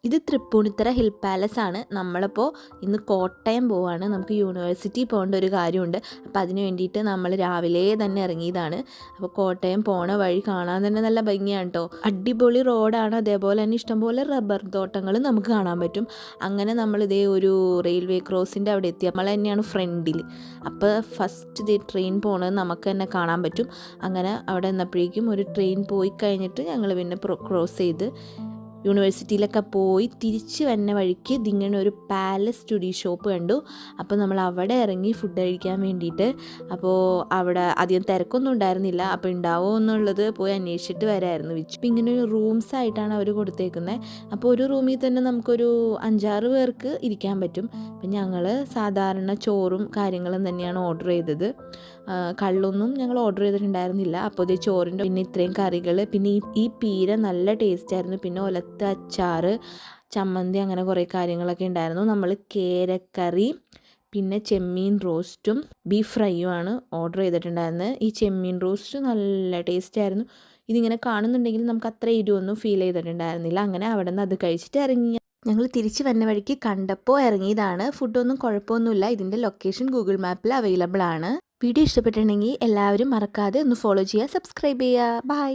ഇത് Tripunithura hill palace ആണ്. നമ്മളിപ്പോൾ ഇന്ന് കോട്ടയം പോവാണ്. നമുക്ക് യൂണിവേഴ്സിറ്റി പോകേണ്ട ഒരു കാര്യമുണ്ട്. അപ്പോൾ അതിന് വേണ്ടിയിട്ട് നമ്മൾ രാവിലെ തന്നെ ഇറങ്ങിയതാണ്. അപ്പോൾ കോട്ടയം പോണ വഴി കാണാൻ തന്നെ നല്ല ഭംഗിയാണ് കേട്ടോ. അടിപൊളി റോഡാണ്. അതേപോലെ തന്നെ ഇഷ്ടംപോലെ റബ്ബർ തോട്ടങ്ങൾ നമുക്ക് കാണാൻ പറ്റും. അങ്ങനെ നമ്മളിതേ ഒരു റെയിൽവേ ക്രോസിൻ്റെ അവിടെ എത്തി. നമ്മൾ തന്നെയാണ് ഫ്രണ്ടിൽ. അപ്പോൾ ഫസ്റ്റ് ഇതേ ട്രെയിൻ പോണത് നമുക്ക് തന്നെ കാണാൻ പറ്റും. അങ്ങനെ അവിടെ നിന്നപ്പോഴേക്കും ഒരു ട്രെയിൻ പോയി കഴിഞ്ഞിട്ട് ഞങ്ങൾ പിന്നെ ക്രോസ് ചെയ്ത് യൂണിവേഴ്സിറ്റിയിലൊക്കെ പോയി തിരിച്ച് വന്ന വഴിക്ക് ഇതിങ്ങനെ ഒരു പാലസ് സ്റ്റുഡി ഷോപ്പ് കണ്ടു. അപ്പോൾ നമ്മൾ അവിടെ ഇറങ്ങി ഫുഡ് കഴിക്കാൻ വേണ്ടിയിട്ട്. അപ്പോൾ അവിടെ അധികം തിരക്കൊന്നും ഉണ്ടായിരുന്നില്ല. അപ്പോൾ ഉണ്ടാവുമോ എന്നുള്ളത് പോയി അന്വേഷിച്ചിട്ട് വരായിരുന്നു വെച്ചു. അപ്പോൾ ഇങ്ങനെ ഒരു റൂംസ് ആയിട്ടാണ് അവർ കൊടുത്തേക്കുന്നത്. അപ്പോൾ ഒരു റൂമിൽ തന്നെ നമുക്കൊരു 5-6 പേർക്ക് ഇരിക്കാൻ പറ്റും. അപ്പം ഞങ്ങൾ സാധാരണ ചോറും കാര്യങ്ങളും തന്നെയാണ് ഓർഡർ ചെയ്തത്. കള്ളൊന്നും ഞങ്ങൾ ഓർഡർ ചെയ്തിട്ടുണ്ടായിരുന്നില്ല. അപ്പോൾ ഇത് ചോറിൻ്റെ പിന്നെ ഇത്രയും കറികൾ, പിന്നെ ഈ പീര നല്ല ടേസ്റ്റ് ആയിരുന്നു. പിന്നെ ഒലത്ത അച്ചാറ്, ചമ്മന്തി, അങ്ങനെ കുറേ കാര്യങ്ങളൊക്കെ ഉണ്ടായിരുന്നു. നമ്മൾ കേരക്കറി, പിന്നെ ചെമ്മീൻ റോസ്റ്റും ബീഫ് ഫ്രൈയും ആണ് ഓർഡർ ചെയ്തിട്ടുണ്ടായിരുന്നത്. ഈ ചെമ്മീൻ റോസ്റ്റ് നല്ല ടേസ്റ്റ് ആയിരുന്നു. ഇതിങ്ങനെ കാണുന്നുണ്ടെങ്കിൽ നമുക്ക് അത്ര എരിവൊന്നും ഫീൽ ചെയ്തിട്ടുണ്ടായിരുന്നില്ല. അങ്ങനെ അവിടെ നിന്ന് അത് കഴിച്ചിട്ട് ഇറങ്ങി. ഞങ്ങൾ തിരിച്ച് വന്ന വഴിക്ക് കണ്ടപ്പോൾ ഇറങ്ങിയതാണ്. ഫുഡൊന്നും കുഴപ്പമൊന്നുമില്ല. ഇതിൻ്റെ ലൊക്കേഷൻ ഗൂഗിൾ മാപ്പിൽ അവൈലബിൾ ആണ്. വീഡിയോ ഇഷ്ടപ്പെട്ടിട്ടുണ്ടെങ്കിൽ എല്ലാവരും മറക്കാതെ ഒന്ന് ഫോളോ ചെയ്യുക, സബ്സ്ക്രൈബ് ചെയ്യുക. ബൈ.